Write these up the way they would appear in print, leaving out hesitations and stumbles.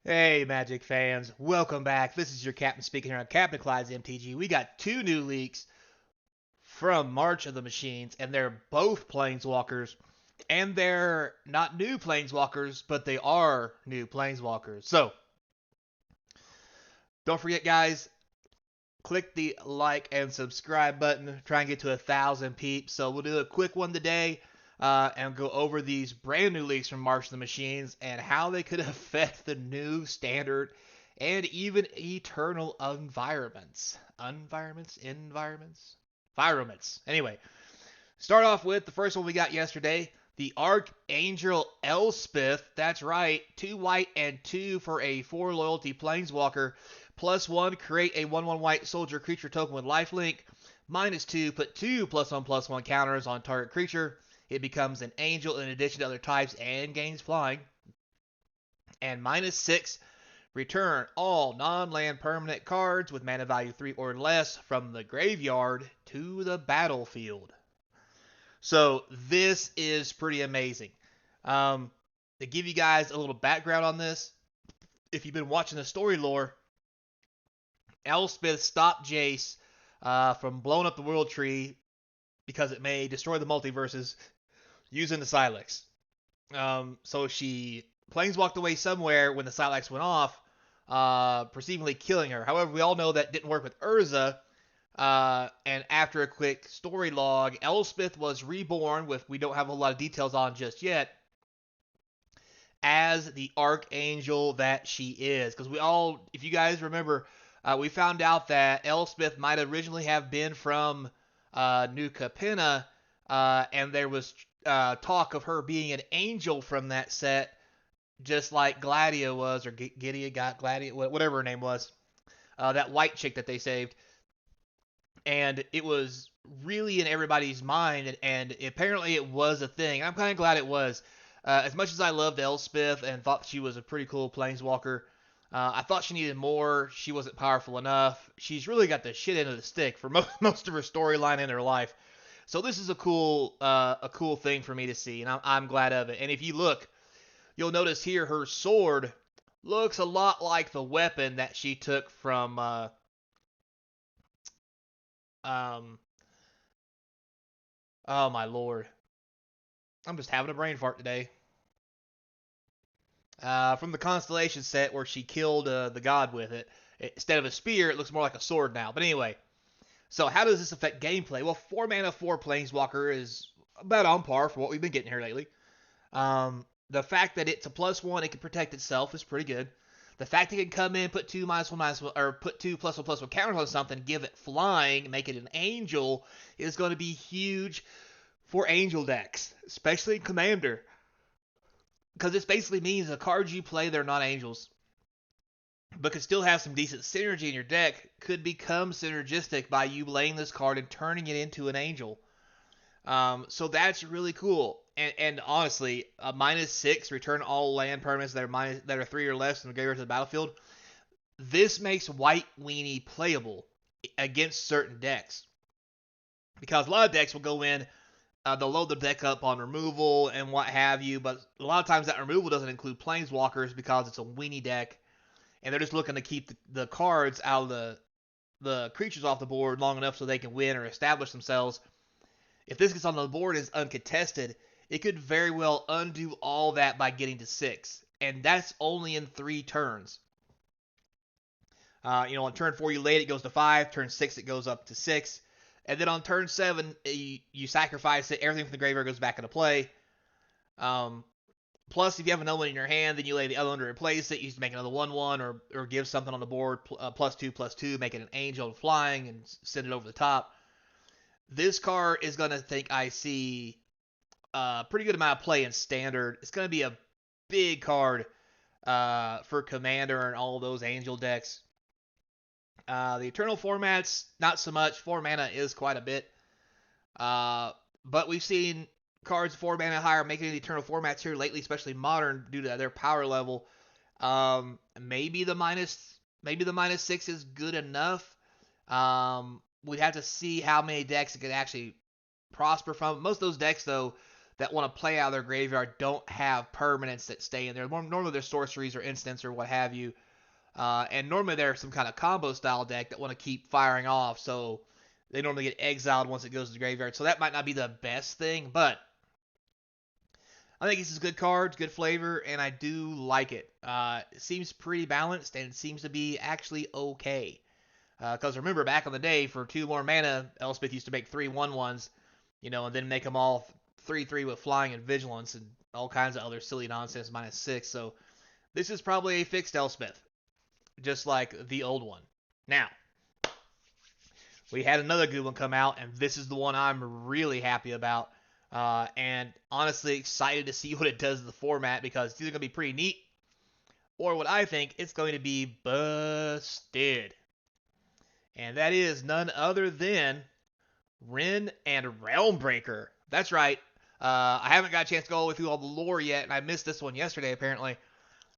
Hey, Magic fans, welcome back. This is your captain speaking here on Captain Clyde's MTG. We got two new leaks from March of the Machines, and they're both Planeswalkers. And they're not new Planeswalkers, but they are new Planeswalkers. So, don't forget, guys, click the like and subscribe button. Try and get to 1,000 peeps. So, we'll do a quick one today and go over these brand new leaks from March of the Machines and how they could affect the new standard and even eternal environments. Environments? Anyway, start off with the first one we got yesterday, the Archangel Elspeth. That's right, 2 white and 2 for a 4 loyalty Planeswalker. +1, create a 1/1 white soldier creature token with lifelink. -2, put 2 +1/+1 counters on target creature. It becomes an angel in addition to other types and gains flying. And -6, return all non-land permanent cards with mana value 3 or less from the graveyard to the battlefield. So this is pretty amazing. To give you guys a little background on this, if you've been watching the story lore, Elspeth stopped Jace from blowing up the world tree because it may destroy the multiverses using the Sylex. So she planeswalked away somewhere when the Sylex went off, perceivingly killing her. However, we all know that didn't work with Urza. And after a quick story log, Elspeth was reborn with, we don't have a lot of details on just yet, as the Archangel that she is. Because we all, if you guys remember, we found out that Elspeth might originally have been from New Capenna, and there was talk of her being an angel from that set, just like Gladia was, or Gladia, whatever her name was, that white chick that they saved. And it was really in everybody's mind, and apparently it was a thing. I'm kind of glad it was. As much as I loved Elspeth and thought she was a pretty cool planeswalker, I thought she needed more. She wasn't powerful enough. She's really got the shit end of the stick for most of her storyline in her life. So this is a cool thing for me to see, and I'm glad of it. And if you look, you'll notice here her sword looks a lot like the weapon that she took from um oh my lord, I'm just having a brain fart today. From the Constellation set where she killed the god with it. Instead of a spear, it looks more like a sword now. But anyway, so how does this affect gameplay? Well, 4 mana, 4 Planeswalker is about on par for what we've been getting here lately. The fact that it's a +1, it can protect itself is pretty good. The fact it can come in, put 2 -1/-1, or put 2 +1/+1 counters on something, give it flying, make it an angel, is going to be huge for angel decks, especially in Commander. Because this basically means the cards you play, they're not angels, but could still have some decent synergy in your deck, could become synergistic by you laying this card and turning it into an angel. So that's really cool. And honestly, a -6, return all land permanents that are 3 or less from the graveyard to the battlefield. This makes White Weenie playable against certain decks. Because a lot of decks will go in, they'll load the deck up on removal and what have you, but a lot of times that removal doesn't include Planeswalkers because it's a weenie deck, and they're just looking to keep the cards out of the creatures off the board long enough so they can win or establish themselves. If this gets on the board as uncontested, it could very well undo all that by getting to 6, and that's only in 3 turns. On turn 4 you lay it goes to 5, turn 6 it goes up to 6, and then on turn 7 you sacrifice it, everything from the graveyard goes back into play. Plus, if you have another one in your hand, then you lay the other one to replace it. You just make another 1/1 or give something on the board, +2/+2, make it an angel flying and send it over the top. This card is going to think I see a pretty good amount of play in Standard. It's going to be a big card for Commander and all those angel decks. The Eternal formats, not so much. 4 mana is quite a bit. But we've seen cards 4 mana higher making the Eternal formats here lately, especially Modern, due to their power level. Maybe the -6 is good enough. We'd have to see how many decks it could actually prosper from. Most of those decks, though, that want to play out of their graveyard don't have permanents that stay in there. Normally they're sorceries or instants or what have you. And normally they're some kind of combo style deck that want to keep firing off, so they normally get exiled once it goes to the graveyard. So that might not be the best thing, but I think this is good cards, good flavor, and I do like it. It seems pretty balanced and it seems to be actually okay. Because remember, back in the day, for 2 more mana, Elspeth used to make 3/1/1s, and then make them all 3/3 with flying and vigilance and all kinds of other silly nonsense -6. So this is probably a fixed Elspeth, just like the old one. Now, we had another good one come out, and this is the one I'm really happy about. And honestly excited to see what it does to the format, because it's either going to be pretty neat, or what I think, it's going to be busted. And that is none other than Wrenn and Realmbreaker. That's right. I haven't got a chance to go through all the lore yet, and I missed this one yesterday, apparently.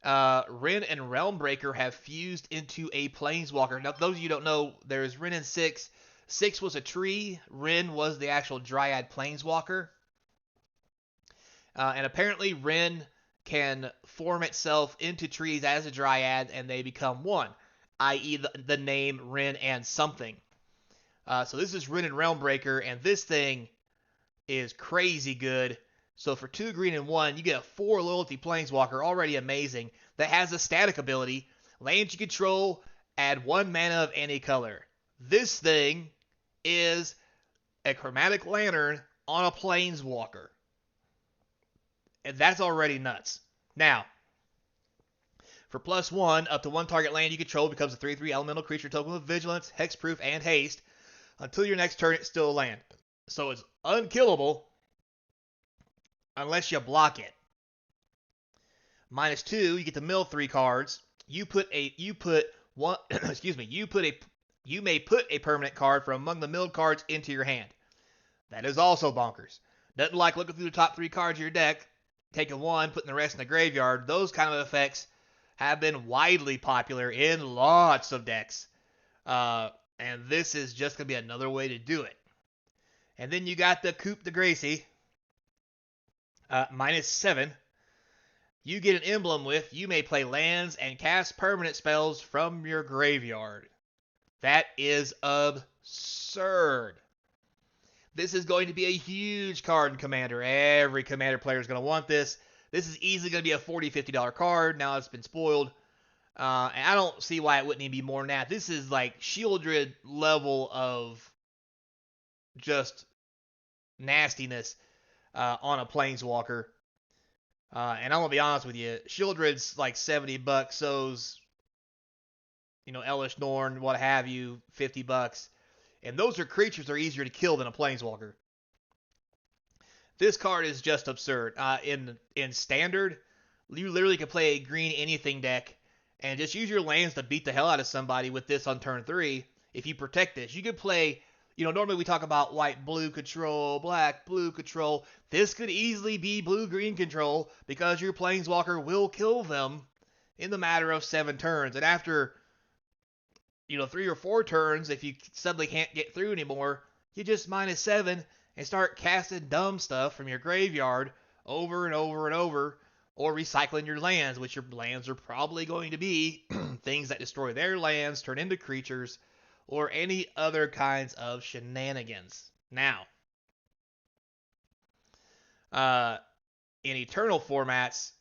Wrenn and Realmbreaker have fused into a Planeswalker. Now, those of you who don't know, there's Wrenn and 6. 6 was a tree. Wrenn was the actual Dryad Planeswalker. And apparently Wrenn can form itself into trees as a Dryad, and they become one, i.e. the name Wrenn and something. So this is Wrenn and Realmbreaker, and this thing is crazy good. So for 2 green and 1, you get a 4 loyalty Planeswalker, already amazing, that has a static ability. Lands you control, add 1 mana of any color. This thing is a Chromatic Lantern on a Planeswalker. And that's already nuts. Now, for +1, up to 1 target land you control becomes a 3/3 elemental creature token with vigilance, hexproof, and haste. Until your next turn, it's still a land. So it's unkillable unless you block it. -2, you get to mill 3 cards. You may put a permanent card from among the milled cards into your hand. That is also bonkers. Nothing like looking through the top 3 cards of your deck, taking 1, putting the rest in the graveyard. Those kind of effects have been widely popular in lots of decks. And this is just going to be another way to do it. And then you got the Coup de Gracie. -7. You get an emblem with, you may play lands and cast permanent spells from your graveyard. That is absurd. This is going to be a huge card in Commander. Every Commander player is going to want this. This is easily going to be a $40, $50 card. Now it's been spoiled. And I don't see why it wouldn't even be more than that. This is like Shieldred level of just nastiness on a Planeswalker. And I'm going to be honest with you. Shieldred's like $70. So's, Elish Norn, what have you, $50. And those are creatures that are easier to kill than a Planeswalker. This card is just absurd. In Standard, you literally can play a green anything deck and just use your lands to beat the hell out of somebody with this on turn 3 if you protect this. You could play, normally we talk about white-blue control, black-blue control. This could easily be blue-green control because your Planeswalker will kill them in the matter of 7 turns. And after 3 or 4 turns, if you suddenly can't get through anymore, you just -7 and start casting dumb stuff from your graveyard over and over and over, or recycling your lands, which your lands are probably going to be things that destroy their lands, turn into creatures, or any other kinds of shenanigans. Now, in Eternal formats,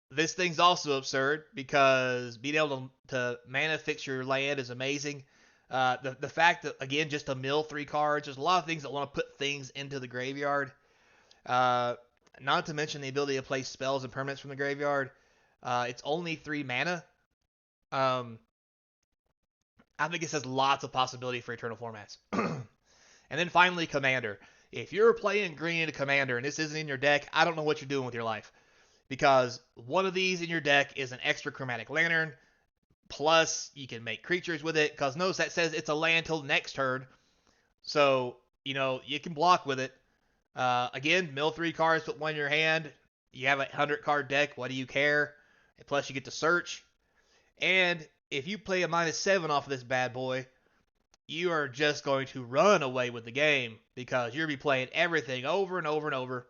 this thing's also absurd because being able to mana fix your land is amazing. The fact that, again, just to mill 3 cards, there's a lot of things that want to put things into the graveyard. Not to mention the ability to play spells and permanents from the graveyard. It's only 3 mana. I think this has lots of possibility for Eternal formats. And then finally, Commander. If you're playing green into Commander and this isn't in your deck, I don't know what you're doing with your life. Because one of these in your deck is an extra Chromatic Lantern. Plus, you can make creatures with it. Because notice that says it's a land till next turn. So, you can block with it. Again, mill 3 cards, put 1 in your hand. You have a 100-card deck. What do you care? And plus, you get to search. And if you play a -7 off of this bad boy, you are just going to run away with the game. Because you'll be playing everything over and over and over.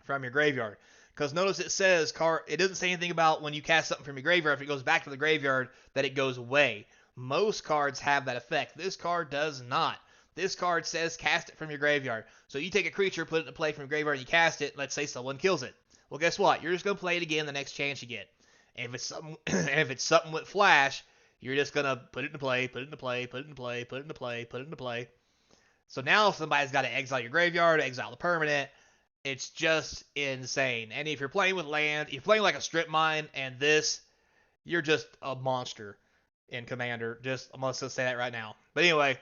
from your graveyard. Because notice it says it doesn't say anything about when you cast something from your graveyard, if it goes back to the graveyard, that it goes away. Most cards have that effect. This card does not. This card says cast it from your graveyard. So you take a creature, put it into play from your graveyard, and you cast it. Let's say someone kills it. Well, guess what? You're just going to play it again the next chance you get. And if it's something with flash, you're just going to put it into play, put it into play, put it into play, put it into play, put it into play. So now if somebody's got to exile your graveyard, exile the permanent, it's just insane. And if you're playing with land, if you're playing like a strip mine and this, you're just a monster in Commander. I'm going to say that right now. But anyway,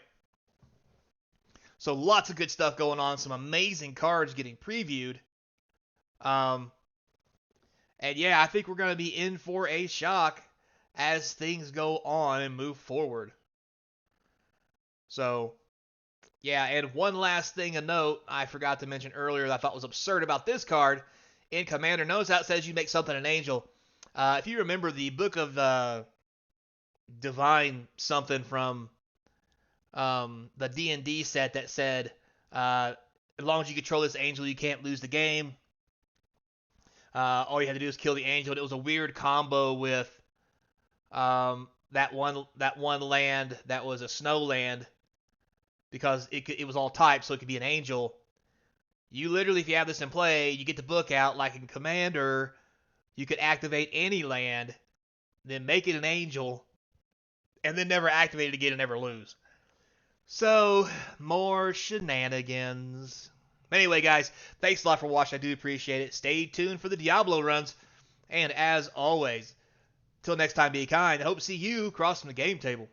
so lots of good stuff going on. Some amazing cards getting previewed. And yeah, I think we're going to be in for a shock as things go on and move forward. So, yeah, and one last thing to note, I forgot to mention earlier that I thought was absurd about this card. In Commander, notice how it says you make something an angel. If you remember the book of Divine something from the D&D set that said, as long as you control this angel, you can't lose the game. All you had to do is kill the angel. And it was a weird combo with that one land that was a snow land, because it was all typed, so it could be an angel. You literally, if you have this in play, you get the book out, like in Commander, you could activate any land, then make it an angel, and then never activate it again and never lose. So, more shenanigans. Anyway, guys, thanks a lot for watching. I do appreciate it. Stay tuned for the Diablo runs. And as always, till next time, be kind. I hope to see you crossing the game table.